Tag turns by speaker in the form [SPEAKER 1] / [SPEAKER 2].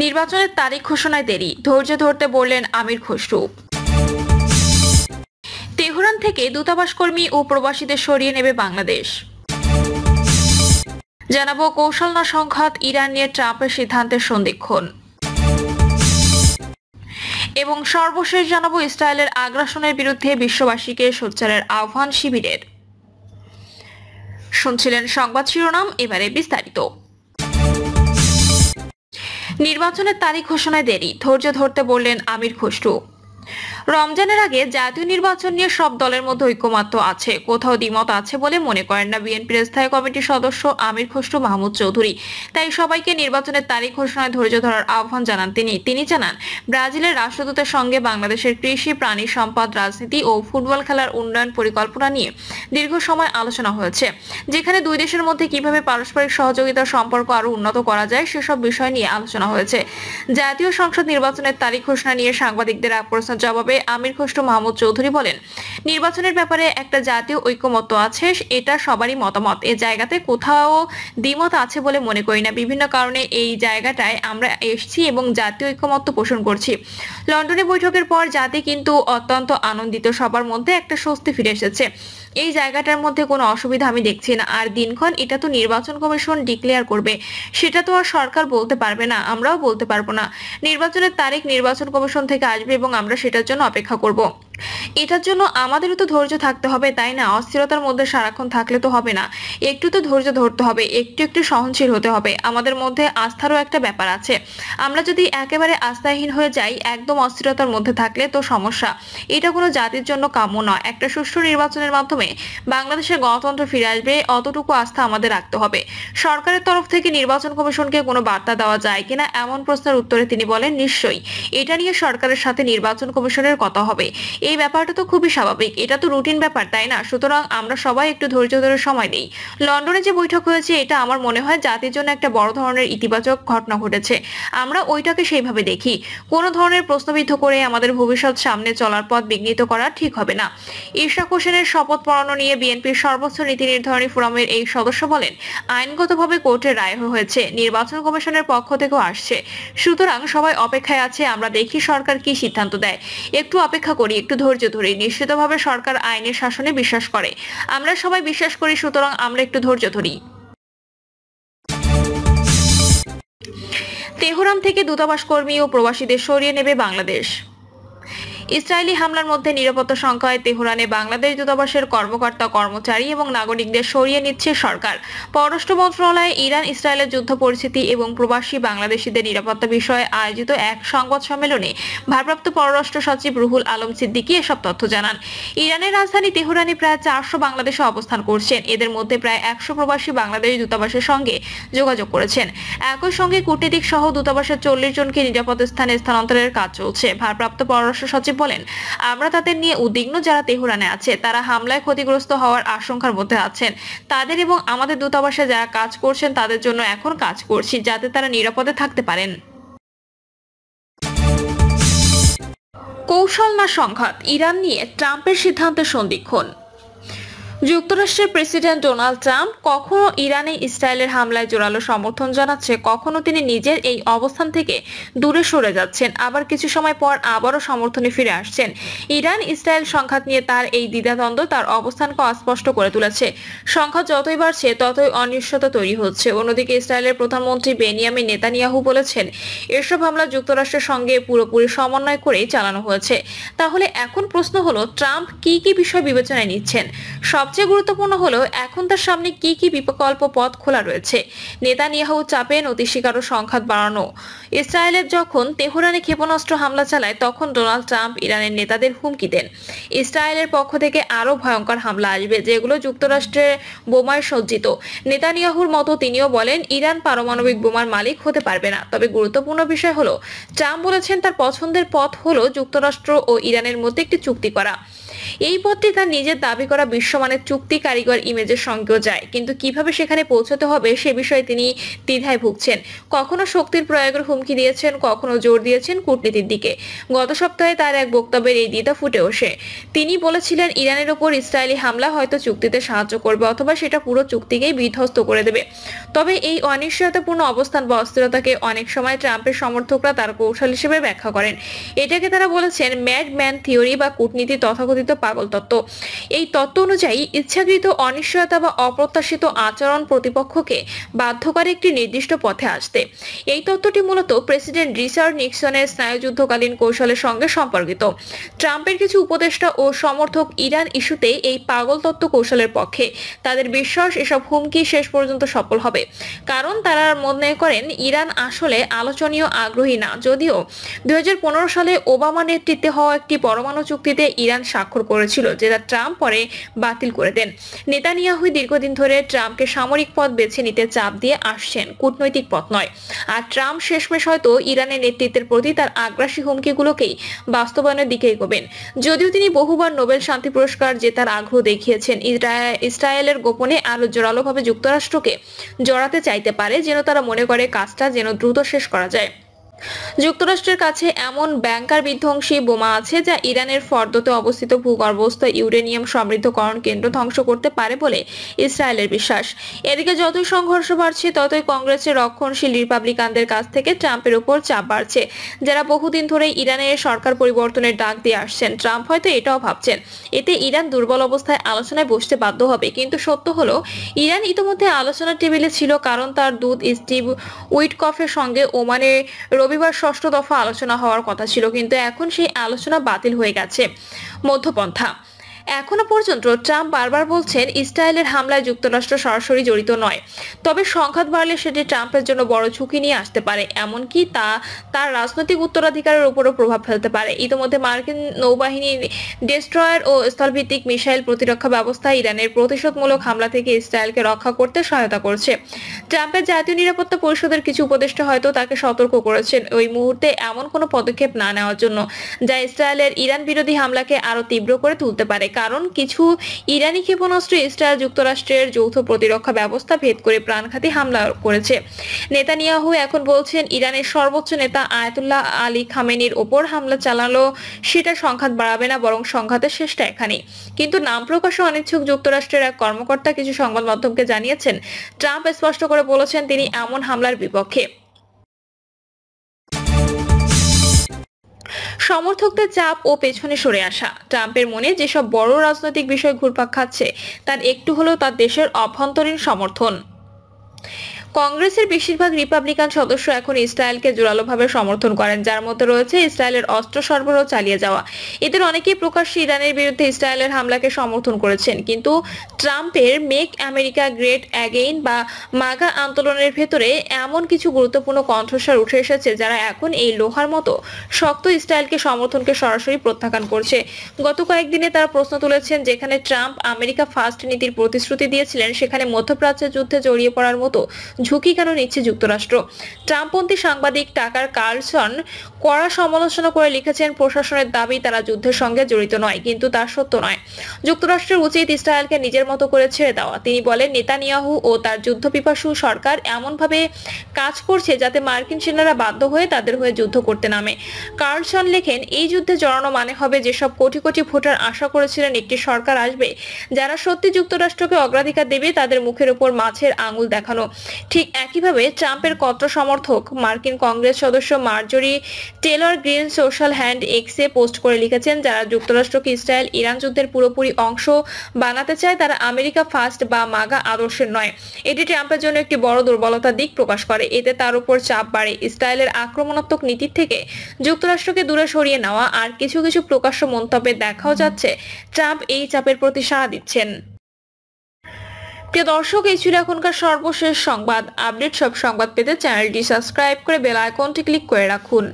[SPEAKER 1] নির্বাচনের তারিখ ঘোষণায় দেরি, ধৈর্য ধরতে বললেন আমির খসরু। তেহরান থেকে দূতাবাস কর্মী ও প্রবাসীদের সরিয়ে নেবে বাংলাদেশ। জানাবো কৌশল না সংঘাত, ইরান নিয়ে ট্রাম্পের সিদ্ধান্তের সন্ধিক্ষণ। এবং সর্বশেষ জানাবো ইসরায়েলের আগ্রাসনের বিরুদ্ধে বিশ্ববাসীকে সোচ্চারের আহ্বান শিবিরের। শুনছিলেন সংবাদ শিরোনাম, এবারে বিস্তারিত। নির্বাচনের তারিখ ঘোষণায় দেরি, ধৈর্য ধরতে বললেন আমির খসরু। রমজানের আগে জাতীয় নির্বাচন নিয়ে সব দলের মধ্যে ঐকমত্য আছে, কোথাও দ্বিমত আছে বলে মনে করেন না বিএনপির স্থায়ী কমিটির সদস্য আমির খসরু মাহমুদ চৌধুরী। তাই সবাইকে নির্বাচনের তারিখ ঘোষণায় ধৈর্য ধরার আহ্বান জানান তিনি জানান, ব্রাজিলের রাষ্ট্রদূতের সঙ্গে বাংলাদেশের কৃষি, প্রাণী সম্পদ, রাজনীতি ও ফুটবল খেলার উন্নয়ন পরিকল্পনা নিয়ে দীর্ঘ সময় আলোচনা হয়েছে, যেখানে দুই দেশের মধ্যে কিভাবে পারস্পরিক সহযোগিতার সম্পর্ক আরো উন্নত করা যায় সেসব বিষয় নিয়ে আলোচনা হয়েছে। জাতীয় সংসদ নির্বাচনের তারিখ ঘোষণা নিয়ে সাংবাদিকদের এক প্রশ্নের জবাবে আমির খসরু মাহমুদ চৌধুরী বলেন, নির্বাচনের ব্যাপারে একটা জাতীয় ঐকমত্য আছে, এটা সবারই মতামত। এ জায়গাতে কোথাও দ্বিমত আছে বলে মনে করি না। বিভিন্ন কারণে এই জায়গাটায় আমরা এসেছি এবং জাতীয় ঐকমত্য পোষণ করছি। লন্ডনে বৈঠকের পর জাতি কিন্তু অত্যন্ত আনন্দিত, সবার মধ্যে একটা স্বস্তি ফিরে এসেছে। এই জায়গাটার মধ্যে কোনো অসুবিধা আমি দেখছি না। আর দিনক্ষণ এটা তো নির্বাচন কমিশন ডিক্লেয়ার করবে, সেটা তো আর সরকার বলতে পারবে না, আমরাও বলতে পারবো না। নির্বাচনের তারিখ নির্বাচন কমিশন থেকে আসবে এবং আমরা সেটার জন্য অপেক্ষা করব। এটার জন্য আমাদেরও তো ধৈর্য থাকতে হবে, তাই না? অস্থিরতার মধ্যে সারাক্ষণ থাকলে তো হবে না, একটু তো ধৈর্য ধরতে হবে, একটু একটু সহনশীল হতে হবে। আমাদের মধ্যে আস্থারও একটা ব্যাপার আছে। আমরা যদি একেবারে আস্থাহীন হয়ে যাই, একদম অস্থিরতার মধ্যে থাকলে তো সমস্যা। এটা কোনো জাতির জন্য কাম্য নয়। একটা সুষ্ঠু নির্বাচনের মাধ্যমে বাংলাদেশের গণতন্ত্র ফিরে আসবে, অতটুকু আস্থা আমাদের রাখতে হবে। সরকারের তরফ থেকে নির্বাচন কমিশনকে কোনো বার্তা দেওয়া যায় কিনা এমন প্রশ্নের উত্তরে তিনি বলেন, নিশ্চয়ই এটা নিয়ে সরকারের সাথে নির্বাচন কমিশনের কথা হবে। এই ব্যাপারটা তো খুবই স্বাভাবিক, এটা তো রুটিন ব্যাপার, তাই না? সুতরাং আমরা সবাই একটু ধৈর্য ধরে সময় দেই। লন্ডনে যে বৈঠক হয়েছে, এটা আমার মনে হয় জাতির জন্য একটা বড় ধরনের ইতিবাচক ঘটনা ঘটেছে। আমরা ওইটাকে সেইভাবে দেখি। কোনো ধরনের প্রশ্নবিদ্ধ করে আমাদের ভবিষ্যৎ সামনে চলার পথ বিঘ্নিত করা ঠিক হবে না। ইশরাক হোসেনের শপথ পড়ানো নিয়ে বিএনপির সর্বোচ্চ নীতি নির্ধারণী ফোরামের এই সদস্য বলেন, আইনগতভাবে কোর্টের রায় হয়েছে, নির্বাচন কমিশনের পক্ষ থেকেও আসছে। সুতরাং সবাই অপেক্ষায় আছে, আমরা দেখি সরকার কি সিদ্ধান্ত দেয়। একটু অপেক্ষা করি, একটু ধৈর্য ধরি। নিশ্চিতভাবে সরকার আইনের শাসনে বিশ্বাস করে, আমরা সবাই বিশ্বাস করি, সুতরাং আমরা একটু ধৈর্য ধরি। তেহরান থেকে দূতাবাস কর্মী ও প্রবাসীদের সরিয়ে নেবে বাংলাদেশ। ইসরায়েলি হামলার মধ্যে নিরাপত্তা সংখ্যায় তেহরানে বাংলাদেশ দূতাবাসের কর্মকর্তা, কর্মচারী এবং নাগরিকদের সরিয়ে নিচ্ছে সরকার। পররাষ্ট্র মন্ত্রণালয়ে ইরান ইসরায়েলের যুদ্ধ পরিস্থিতি এবং প্রবাসী বাংলাদেশিদের নিরাপত্তা বিষয়ে আয়োজিত এক সংবাদ সম্মেলনে ভারপ্রাপ্ত পররাষ্ট্র সচিব রুহুল আলম সিদ্দিকী এসব তথ্য জানান। ইরানের রাজধানী তেহরানে প্রায় 400 বাংলাদেশে অবস্থান করছেন, এদের মধ্যে প্রায় 100 প্রবাসী বাংলাদেশ দূতাবাসের সঙ্গে যোগাযোগ করেছেন। একই সঙ্গে কূটনীতিক সহ দূতাবাসের 40 জনকে নিরাপদ স্থানে স্থানান্তরের কাজ চলছে। ভারপ্রাপ্ত পররাষ্ট্র সচিব বলেন, আমরা তাদের নিয়ে উদ্বিগ্ন, যারা তেহরানে আছে তারা হামলায় ক্ষতিগ্রস্ত হওয়ার আশঙ্কার মধ্যে আছেন। তাদের এবং আমাদের দূতাবাসে যারা কাজ করছেন তাদের জন্য এখন কাজ করছি, যাতে তারা নিরাপদে থাকতে পারেন। কৌশল না সংঘাত, ইরান নিয়ে ট্রাম্পের সিদ্ধান্তের সন্ধিক্ষণ। যুক্তরাষ্ট্রের প্রেসিডেন্ট ডোনাল্ড ট্রাম্প কখনো ইরানে ইসরায়েলের হামলায় জোরালো সমর্থন জানাচ্ছে, কখনো তিনি নিজের এই অবস্থান থেকে দূরে সরে যাচ্ছেন, আবার কিছু সময় পর আবারও সমর্থনে ফিরে আসছেন। ইরান ইসরায়েল সংঘাত নিয়ে তার এই দ্বিধাদ্বন্দ্ব তার অবস্থানকে অস্পষ্ট করে তুলেছে। সংঘাত যতই বাড়ছে ততই অনিশ্চয়তা তৈরি হচ্ছে। অন্যদিকে ইসরায়েলের প্রধানমন্ত্রী বেনিয়ামিন নেতানিয়াহু বলেছেন, এসব হামলা যুক্তরাষ্ট্রের সঙ্গে পুরোপুরি সমন্বয় করেই চালানো হয়েছে। তাহলে এখন প্রশ্ন হলো, ট্রাম্প কি কি বিষয় বিবেচনায় নিচ্ছেন? সবচেয়ে গুরুত্বপূর্ণ হলো, এখন তার সামনে কি কি বিকল্প পথ খোলা রয়েছে। নেতানিয়াহু চাপেন অতি শিকার ও সংঘাত বাড়ানো। ইসরায়েলের যখন তেহরানে ক্ষেপণাস্ত্র হামলা চালায়, তখন ডোনাল্ড ট্রাম্প ইরানের নেতাদের হুমকি দেন, ইসরায়েলের পক্ষ থেকে আরো ভয়ঙ্কর হামলা আসবে, যেগুলো যুক্তরাষ্ট্রের বোমায় সজ্জিত। নেতানিয়াহুর মতো তিনিও বলেন, ইরান পারমাণবিক বোমার মালিক হতে পারবে না। তবে গুরুত্বপূর্ণ বিষয় হলো, ট্রাম্প বলেছেন তার পছন্দের পথ হলো যুক্তরাষ্ট্র ও ইরানের মধ্যে একটি চুক্তি করা। এই পথটি তার নিজের দাবি করা বিশ্বমানের চুক্তি কারিগর ইমেজের সঙ্গেও যায়, কিন্তু কিভাবে সেখানে পৌঁছতে হবে সে বিষয়ে তিনি দ্বিধায় ভুগছেন। কখনো শক্তির প্রয়োগের হুমকি দিয়েছেন, কখনো জোর দিয়েছেন কূটনীতির দিকে। গত সপ্তাহে তার এক বক্তব্যের এই দ্বিধা ফুটে ওঠে। তিনি বলেছিলেন ইরানের ওপর ইসরায়েলি হামলা হয়তো চুক্তিতে সাহায্য করবে অথবা সেটা পুরো চুক্তিকেই বিধ্বস্ত করে দেবে। তবে এই অনিশ্চয়তাপূর্ণ অবস্থান বা অস্থিরতাকে অনেক সময় ট্রাম্পের সমর্থকরা তার কৌশল হিসেবে ব্যাখ্যা করেন। এটাকে তারা বলেছেন ম্যাড ম্যান থিওরি বা কূটনীতির তথাকথিত পাগল তত্ত্ব। এই তত্ত্ব অনুযায়ী ইচ্ছাকৃত অনিশ্চয়তা বা অপ্রত্যাশিত আচরণ প্রতিপক্ষকে বাধ্য করে একটি নির্দিষ্ট পথে আসতে। এই তত্ত্বটি মূলত প্রেসিডেন্ট রিচার্ড নিক্সনের স্নায়ুযুদ্ধকালীন কৌশলের সঙ্গে সম্পর্কিত। ট্রাম্পের কিছু উপদেষ্টা ও সমর্থক ইরান ইস্যুতে এই পাগল তত্ত্ব কৌশলের পক্ষে। তাদের বিশ্বাস এসব হুমকি শেষ পর্যন্ত সফল হবে, কারণ তারা মনে করেন ইরান আসলে আলোচনীয় আগ্রহী না। যদিও 2015 সালে ওবামা নেতৃত্বে হওয়া একটি পরমাণু চুক্তিতে ইরান স্বাক্ষর করেছিল, যেটা ট্রাম্প পরে বাতিল করে দেন। নেতানিয়াহু দীর্ঘদিন ধরে ট্রাম্পকে সামরিক পথ বেছে নিতে চাপ দিয়ে আসছেন, কূটনৈতিক পথ নয়। আর ট্রাম্প শেষমেশ হয়তো ইরানের নেতৃত্বের প্রতি তার আগ্রাসী হুমকিগুলোকেই বাস্তবায়নের দিকে এগোবেন। যদিও তিনি বহুবার নোবেল শান্তি পুরস্কার জেতার আগ্রহ দেখিয়েছেন, ইসরায়েলের গোপনে আরো জোরালোভাবে যুক্তরাষ্ট্রকে জড়াতে চাইতে পারে, যেন তারা মনে করে কাজটা যেন দ্রুত শেষ করা যায়। যুক্তরাষ্ট্রের কাছে এমন ব্যাংকার বিধ্বংসী বোমা আছে যা ইরানের ফর্দোতে অবস্থিত ভূগর্ভস্থ ইউরেনিয়াম সমৃদ্ধকরণ কেন্দ্র ধ্বংস করতে পারে বলে ইসরায়েলের বিশ্বাস। এদিকে যতই সংঘর্ষ বাড়ছে ততই কংগ্রেসের রক্ষণশীল রিপাবলিকানদের কাছ থেকে ট্রাম্পের উপর চাপ বাড়ছে, যারা বহুদিন ধরে ইরানের সরকার পরিবর্তনের ডাক দিয়ে আসছেন। ট্রাম্প হয়তো এটাও ভাবছেন এতে ইরান দুর্বল অবস্থায় আলোচনায় বসতে বাধ্য হবে, কিন্তু সত্য হলো ইরান ইতিমধ্যে আলোচনার টেবিলে ছিল, কারণ তার দূত স্টিভ উইটকফের সঙ্গে ওমানে রবিবার ষষ্ঠ দফা আলোচনা হওয়ার কথা ছিল, কিন্তু এখন সেই আলোচনা বাতিল হয়ে গেছে। মধ্যপন্থা। এখনো পর্যন্ত ট্রাম্প বারবার বলছেন ইসরায়েলের হামলায় যুক্তরাষ্ট্র সরাসরি জড়িত নয়, তবে সংঘাত বাড়লে সেটি ট্রাম্পের জন্য বড় ঝুঁকি নিয়ে আসতে পারে, এমনকি তার রাজনৈতিক উত্তরাধিকারের উপরও প্রভাব ফেলতে পারে। ইতিমধ্যে মার্কিন নৌবাহিনী ডেস্ট্রয়ার ও স্থলভিত্তিক মিসাইল প্রতিরক্ষা ব্যবস্থা ইরানের প্রতিশোধমূলক হামলা থেকে ইসরায়েলকে রক্ষা করতে সহায়তা করছে। ট্রাম্পের জাতীয় নিরাপত্তা পরিষদের কিছু উপদেষ্টা হয়তো তাকে সতর্ক করেছেন ওই মুহূর্তে এমন কোনো পদক্ষেপ না নেওয়ার জন্য যা ইসরায়েলের ইরান বিরোধী হামলাকে আরো তীব্র করে তুলতে পারে, কারণ কিছু ইরানি ক্ষেপণাস্ত্র ইসরায়েল যুক্তরাষ্ট্রের যৌথ প্রতিরক্ষা ব্যবস্থা ভেদ করে প্রাণঘাতী হামলা করেছে। নেতানিয়াহু এখন বলছেন ইরানের সর্বোচ্চ নেতা আয়াতুল্লাহ আলী খামেনির ওপর হামলা চালালো সেটা সংঘাত বাড়াবে না, বরং সংঘাতের শেষটা এখানে। কিন্তু নাম প্রকাশে অনিচ্ছুক যুক্তরাষ্ট্রের এক কর্মকর্তা কিছু সংবাদ মাধ্যমকে জানিয়েছেন ট্রাম্প স্পষ্ট করে বলেছেন তিনি এমন হামলার বিপক্ষে। সমর্থকদের চাপ ও পেছনে সরে আসা। ট্রাম্পের মনে যেসব বড় রাজনৈতিক বিষয় ঘুরপাক খাচ্ছে তার একটু হলেও তার দেশের অভ্যন্তরীণ সমর্থন। কংগ্রেসের বেশিরভাগ রিপাবলিকান সদস্য এখন ইসরায়েলকে জোরালোভাবে সমর্থন করেন, যার মধ্যে রয়েছে ইসরায়েলের অস্ত্র সরবরাহ চালিয়ে যাওয়া। এদের অনেকেই প্রকাশ্যে ইরানের বিরুদ্ধে ইসরায়েলের হামলাকে সমর্থন করেছেন, কিন্তু ট্রাম্পের মেক আমেরিকা গ্রেট অ্যাগেইন বা মাগা আন্দোলনের ভেতরে এমন কিছু গুরুত্বপূর্ণ কণ্ঠস্বর উঠে এসেছে যারা এখন এই লোহার মতো শক্ত ইসরায়েলকে সমর্থনকে সরাসরি প্রত্যাখ্যান করছে। গত কয়েকদিনে তারা প্রশ্ন তুলেছেন যেখানে ট্রাম্প আমেরিকা ফার্স্ট নীতির প্রতিশ্রুতি দিয়েছিলেন, সেখানে মধ্যপ্রাচ্যের যুদ্ধে জড়িয়ে পড়ার মতো ঝুঁকি কেন নিচ্ছে যুক্তরাষ্ট্র। ট্রাম্পপন্থী সাংবাদিক টাকার কার্লসন কড়া সমালোচনা করে লিখেছেন প্রশাসনের দাবি তারা যুদ্ধের সঙ্গে জড়িত নয়, কিন্তু তা সত্য নয়। যুক্তরাষ্ট্রের উচিত ইসরায়েলকে নিজের মতো করে ছেড়ে দেওয়া। তিনি বলেন নেতানিয়াহু ও তার যুদ্ধপিপাসু সরকার এমনভাবে কাজ করছে যাতে মার্কিন সেনারা বাধ্য হয়ে তাদের হয়ে যুদ্ধ করতে নামে। কার্লসন লেখেন এই যুদ্ধে জড়ানো মানে হবে যেসব কোটি কোটি ভোটার আশা করেছিলেন একটি সরকার আসবে যারা সত্যি যুক্তরাষ্ট্রকে অগ্রাধিকার দেবে, তাদের মুখের উপর মাছের আঙুল দেখানো। ঠিক একইভাবে ট্রাম্পের কট্টর সমর্থক মার্কিন কংগ্রেস সদস্য মার্জরি টেলর গ্রিন সোশ্যাল হ্যান্ড এক্সে পোস্ট করে লিখেছেন যারা যুক্তরাষ্ট্রকে ইসরায়েল ইরান যুদ্ধের পুরোপুরি অংশ বানাতে চায় তারা আমেরিকা ফার্স্ট বা মাগা আদর্শের নয়। এটি ট্রাম্পের জন্য একটি বড় দুর্বলতার দিক প্রকাশ করে, এতে তার উপর চাপ বাড়ে। ইসরায়েলের আক্রমণাত্মক নীতির থেকে যুক্তরাষ্ট্রকে দূরে সরিয়ে নেওয়া আর কিছু কিছু প্রকাশ্য মন্তব্যে দেখাও যাচ্ছে ট্রাম্প এই চাপের প্রতি সাড়া দিচ্ছেন। প্রিয় দর্শক, এই ছিল এখনকার সর্বশেষ সংবাদ আপডেট। সব সংবাদ পেতে চ্যানেলটি সাবস্ক্রাইব করে বেল আইকনটি ক্লিক করে রাখুন।